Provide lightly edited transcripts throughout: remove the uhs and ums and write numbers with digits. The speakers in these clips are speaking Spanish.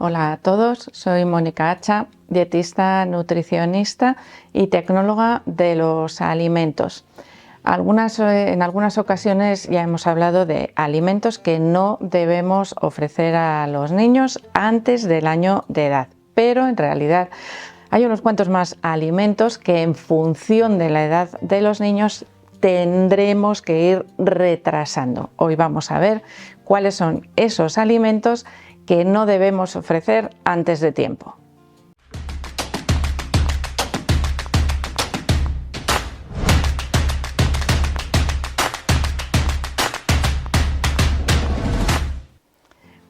Hola a todos, soy Mónica Hacha, dietista, nutricionista y tecnóloga de los alimentos. En algunas ocasiones ya hemos hablado de alimentos que no debemos ofrecer a los niños antes del año de edad, pero en realidad hay unos cuantos más alimentos que en función de la edad de los niños tendremos que ir retrasando. Hoy vamos a ver cuáles son esos alimentos que no debemos ofrecer antes de tiempo.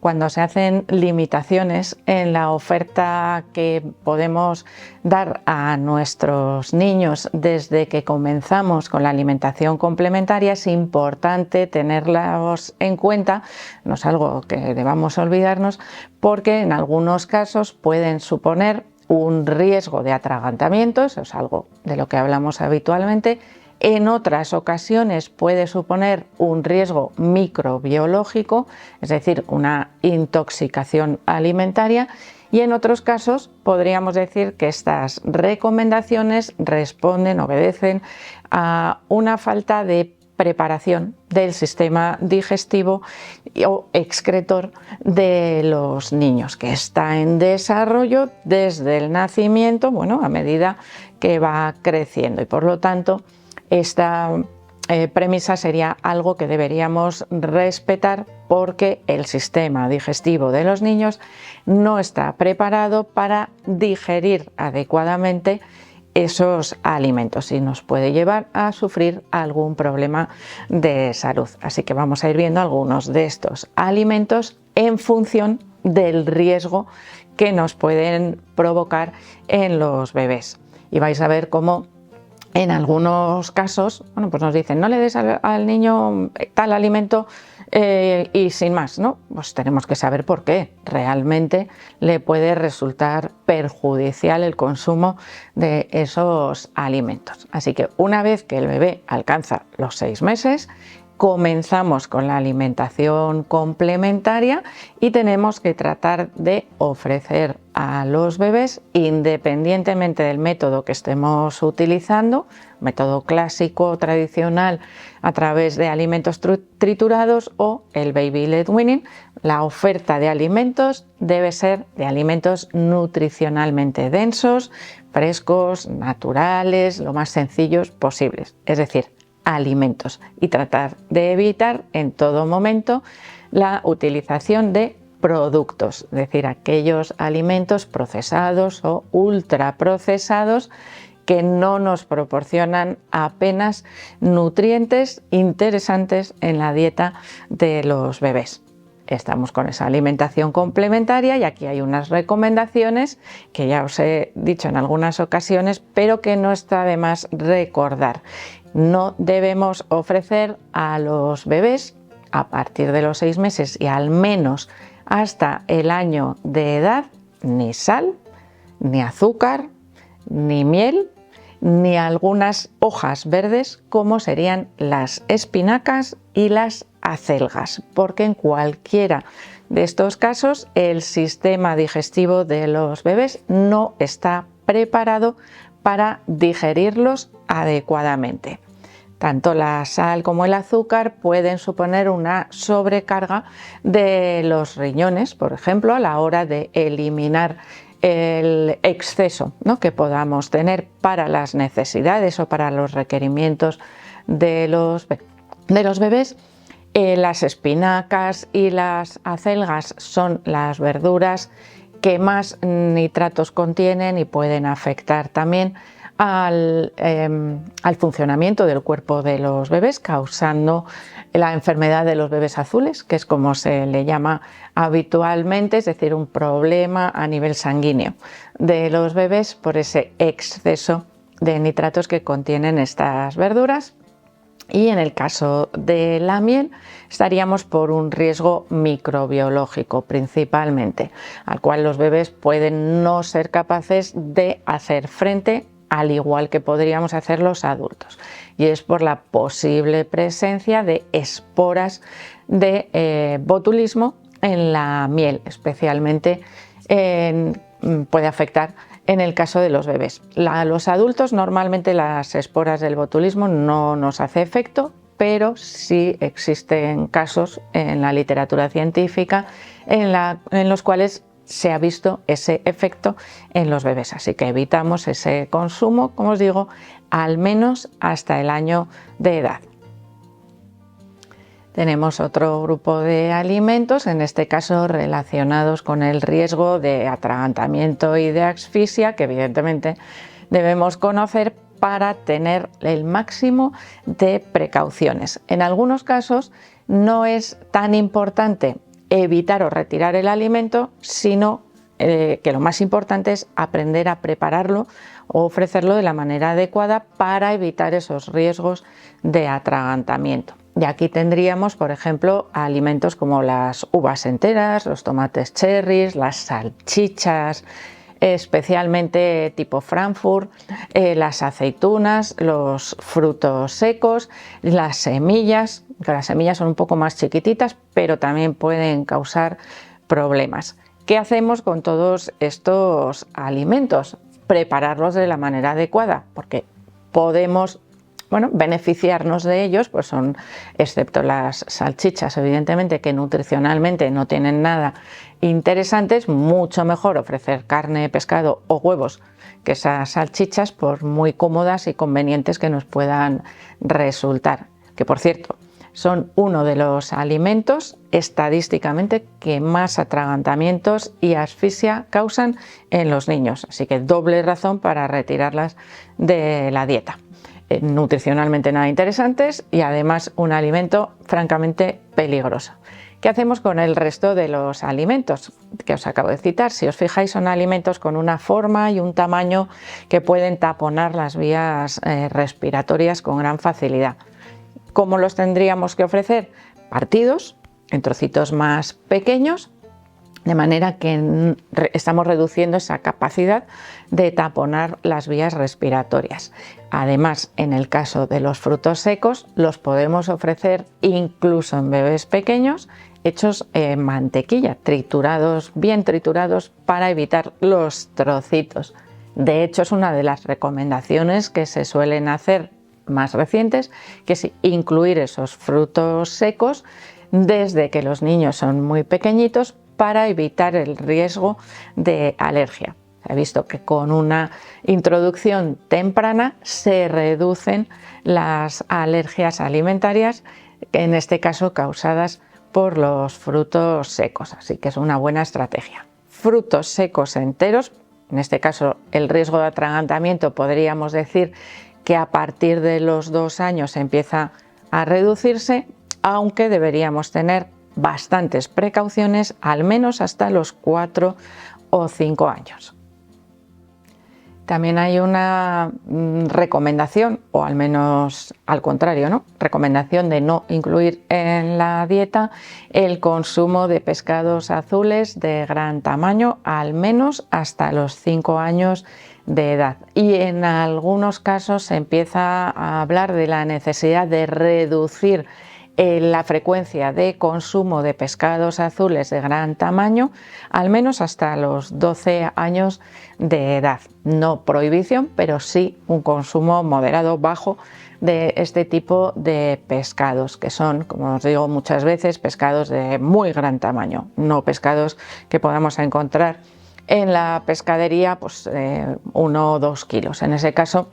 Cuando se hacen limitaciones en la oferta que podemos dar a nuestros niños desde que comenzamos con la alimentación complementaria, es importante tenerlos en cuenta, no es algo que debamos olvidarnos, porque en algunos casos pueden suponer un riesgo de atragantamiento, eso es algo de lo que hablamos habitualmente. En otras ocasiones puede suponer un riesgo microbiológico, es decir, una intoxicación alimentaria, y en otros casos podríamos decir que estas recomendaciones obedecen a una falta de preparación del sistema digestivo o excretor de los niños, que está en desarrollo desde el nacimiento, a medida que va creciendo, y por lo tanto esta premisa sería algo que deberíamos respetar, porque el sistema digestivo de los niños no está preparado para digerir adecuadamente esos alimentos y nos puede llevar a sufrir algún problema de salud. Así que vamos a ir viendo algunos de estos alimentos en función del riesgo que nos pueden provocar en los bebés. Y vais a ver cómo en algunos casos, pues nos dicen no le des al niño tal alimento y sin más, ¿no? Pues tenemos que saber por qué realmente le puede resultar perjudicial el consumo de esos alimentos. Así que una vez que el bebé alcanza los 6 meses, comenzamos con la alimentación complementaria y tenemos que tratar de ofrecer a los bebés, independientemente del método que estemos utilizando, método clásico tradicional a través de alimentos triturados o el baby led weaning, la oferta de alimentos debe ser de alimentos nutricionalmente densos, frescos, naturales, lo más sencillos posibles, es decir, alimentos, y tratar de evitar en todo momento la utilización de productos, es decir, aquellos alimentos procesados o ultraprocesados que no nos proporcionan apenas nutrientes interesantes en la dieta de los bebés. Estamos con esa alimentación complementaria y aquí hay unas recomendaciones que ya os he dicho en algunas ocasiones, pero que no está de más recordar. No debemos ofrecer a los bebés a partir de los 6 meses y al menos hasta el año de edad ni sal, ni azúcar, ni miel, ni algunas hojas verdes como serían las espinacas y las acelgas, porque en cualquiera de estos casos el sistema digestivo de los bebés no está preparado para digerirlos adecuadamente. Tanto la sal como el azúcar pueden suponer una sobrecarga de los riñones, por ejemplo, a la hora de eliminar el exceso, que podamos tener para las necesidades o para los requerimientos de los bebés. Las espinacas y las acelgas son las verduras que más nitratos contienen y pueden afectar también al funcionamiento del cuerpo de los bebés, causando la enfermedad de los bebés azules, que es como se le llama habitualmente, es decir, un problema a nivel sanguíneo de los bebés por ese exceso de nitratos que contienen estas verduras. Y en el caso de la miel estaríamos por un riesgo microbiológico principalmente, al cual los bebés pueden no ser capaces de hacer frente, al igual que podríamos hacer los adultos, y es por la posible presencia de esporas de botulismo en la miel, especialmente puede afectar en el caso de los bebés. A los adultos normalmente las esporas del botulismo no nos hace efecto, pero sí existen casos en la literatura científica en los cuales se ha visto ese efecto en los bebés, así que evitamos ese consumo, como os digo, al menos hasta el año de edad. Tenemos otro grupo de alimentos, en este caso relacionados con el riesgo de atragantamiento y de asfixia, que evidentemente debemos conocer para tener el máximo de precauciones. En algunos casos no es tan importante evitar o retirar el alimento, sino que lo más importante es aprender a prepararlo o ofrecerlo de la manera adecuada para evitar esos riesgos de atragantamiento. Y aquí tendríamos, por ejemplo, alimentos como las uvas enteras, los tomates cherries, las salchichas, especialmente tipo Frankfurt, las aceitunas, los frutos secos, las semillas, que las semillas son un poco más chiquititas, pero también pueden causar problemas. ¿Qué hacemos con todos estos alimentos? Prepararlos de la manera adecuada, porque podemos beneficiarnos de ellos, pues son, excepto las salchichas, evidentemente, que nutricionalmente no tienen nada interesantes, mucho mejor ofrecer carne, pescado o huevos que esas salchichas, por muy cómodas y convenientes que nos puedan resultar. Que, por cierto, son uno de los alimentos estadísticamente que más atragantamientos y asfixia causan en los niños, así que doble razón para retirarlas de la dieta. Nutricionalmente nada interesantes y además un alimento francamente peligroso. ¿Qué hacemos con el resto de los alimentos que os acabo de citar? Si os fijáis, son alimentos con una forma y un tamaño que pueden taponar las vías respiratorias con gran facilidad. ¿Cómo los tendríamos que ofrecer? Partidos en trocitos más pequeños, de manera que estamos reduciendo esa capacidad de taponar las vías respiratorias. Además, en el caso de los frutos secos, los podemos ofrecer incluso en bebés pequeños, hechos en mantequilla, triturados, bien triturados, para evitar los trocitos. De hecho, es una de las recomendaciones que se suelen hacer más recientes, que es incluir esos frutos secos desde que los niños son muy pequeñitos, para evitar el riesgo de alergia. Se ha visto que con una introducción temprana se reducen las alergias alimentarias, en este caso causadas por los frutos secos, así que es una buena estrategia. Frutos secos enteros, en este caso el riesgo de atragantamiento podríamos decir que a partir de los 2 años empieza a reducirse, aunque deberíamos tener bastantes precauciones, al menos hasta los 4 o 5 años. También hay una recomendación, o al menos al contrario, ¿no? Recomendación de no incluir en la dieta el consumo de pescados azules de gran tamaño, al menos hasta los 5 años de edad. Y en algunos casos se empieza a hablar de la necesidad de reducir la frecuencia de consumo de pescados azules de gran tamaño, al menos hasta los 12 años de edad. No prohibición, pero sí un consumo moderado, bajo, de este tipo de pescados, que son, como os digo muchas veces, pescados de muy gran tamaño, no pescados que podamos encontrar en la pescadería, pues 1 o 2 kilos. En ese caso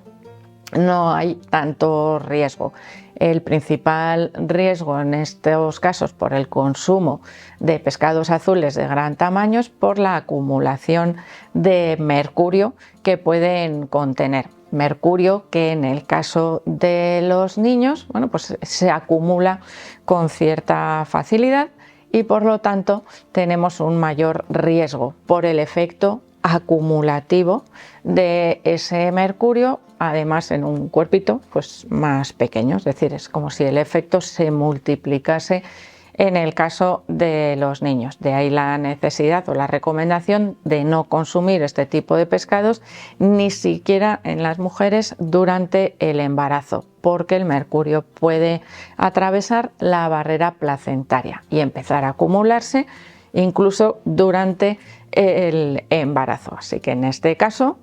no hay tanto riesgo. El principal riesgo en estos casos por el consumo de pescados azules de gran tamaño es por la acumulación de mercurio que pueden contener. Mercurio que en el caso de los niños, pues se acumula con cierta facilidad y por lo tanto tenemos un mayor riesgo por el efecto acumulativo de ese mercurio, además en un cuerpito pues más pequeño, es decir, es como si el efecto se multiplicase en el caso de los niños. De ahí la necesidad o la recomendación de no consumir este tipo de pescados ni siquiera en las mujeres durante el embarazo, porque el mercurio puede atravesar la barrera placentaria y empezar a acumularse incluso durante el embarazo. Así que en este caso,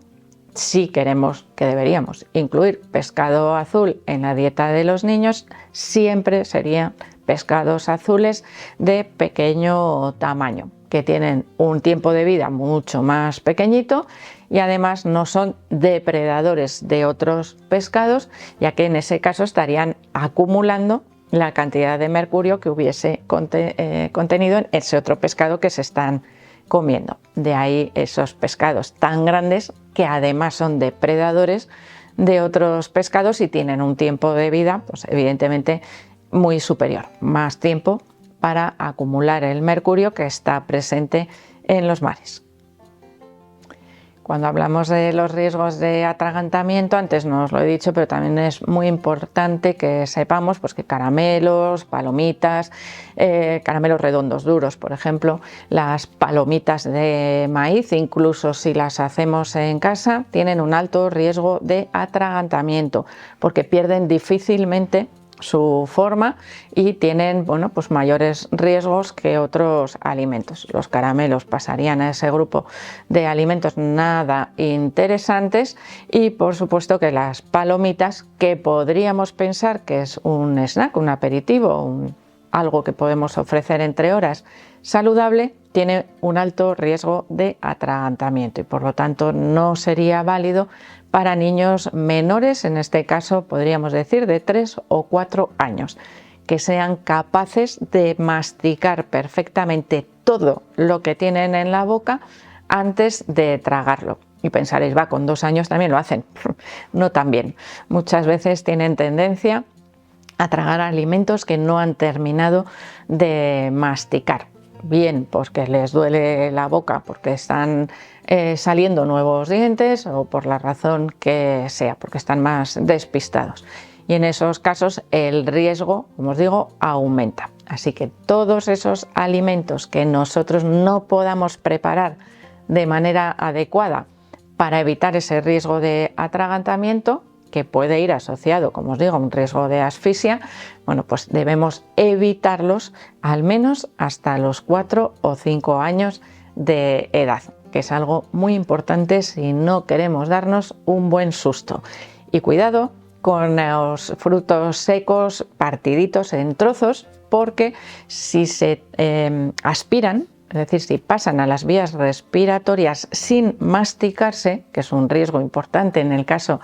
si queremos, que deberíamos incluir pescado azul en la dieta de los niños, siempre serían pescados azules de pequeño tamaño, que tienen un tiempo de vida mucho más pequeñito y además no son depredadores de otros pescados, ya que en ese caso estarían acumulando la cantidad de mercurio que hubiese contenido en ese otro pescado que se están comiendo. De ahí esos pescados tan grandes que además son depredadores de otros pescados y tienen un tiempo de vida, pues evidentemente muy superior, más tiempo para acumular el mercurio que está presente en los mares. Cuando hablamos de los riesgos de atragantamiento, antes no os lo he dicho, pero también es muy importante que sepamos pues, que caramelos, palomitas, caramelos redondos duros, por ejemplo, las palomitas de maíz, incluso si las hacemos en casa, tienen un alto riesgo de atragantamiento porque pierden difícilmente su forma y tienen pues mayores riesgos que otros alimentos. Los caramelos pasarían a ese grupo de alimentos nada interesantes y por supuesto que las palomitas, que podríamos pensar que es un snack, un aperitivo, algo que podemos ofrecer entre horas saludable, tiene un alto riesgo de atragantamiento y por lo tanto no sería válido para niños menores, en este caso podríamos decir de 3 o 4 años, que sean capaces de masticar perfectamente todo lo que tienen en la boca antes de tragarlo. Y pensaréis, va, con 2 años también lo hacen. No tan bien. Muchas veces tienen tendencia a tragar alimentos que no han terminado de masticar. Bien porque les duele la boca, porque están saliendo nuevos dientes o por la razón que sea, porque están más despistados. Y en esos casos el riesgo, como os digo, aumenta. Así que todos esos alimentos que nosotros no podamos preparar de manera adecuada para evitar ese riesgo de atragantamiento, que puede ir asociado, como os digo, a un riesgo de asfixia, bueno, pues debemos evitarlos al menos hasta los 4 o 5 años de edad, que es algo muy importante si no queremos darnos un buen susto. Y cuidado con los frutos secos partiditos en trozos, porque si se aspiran, es decir, si pasan a las vías respiratorias sin masticarse, que es un riesgo importante en el caso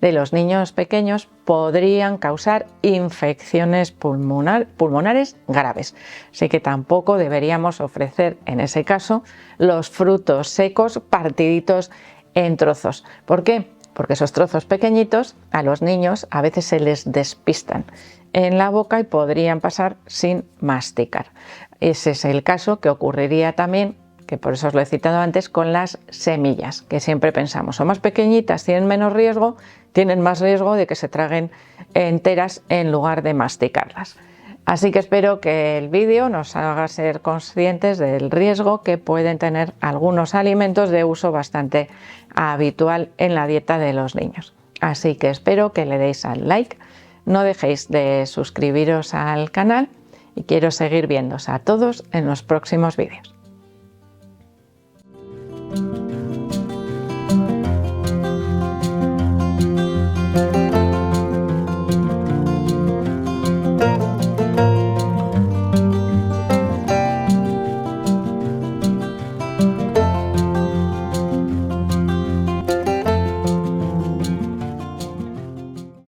de los niños pequeños, podrían causar infecciones pulmonares graves. Así que tampoco deberíamos ofrecer en ese caso los frutos secos partiditos en trozos. ¿Por qué? Porque esos trozos pequeñitos a los niños a veces se les despistan en la boca y podrían pasar sin masticar. Ese es el caso que ocurriría también, que por eso os lo he citado antes, con las semillas, que siempre pensamos, son más pequeñitas, tienen menos riesgo, tienen más riesgo de que se traguen enteras en lugar de masticarlas. Así que espero que el vídeo nos haga ser conscientes del riesgo que pueden tener algunos alimentos de uso bastante habitual en la dieta de los niños. Así que espero que le deis al like, no dejéis de suscribiros al canal y quiero seguir viéndoos a todos en los próximos vídeos.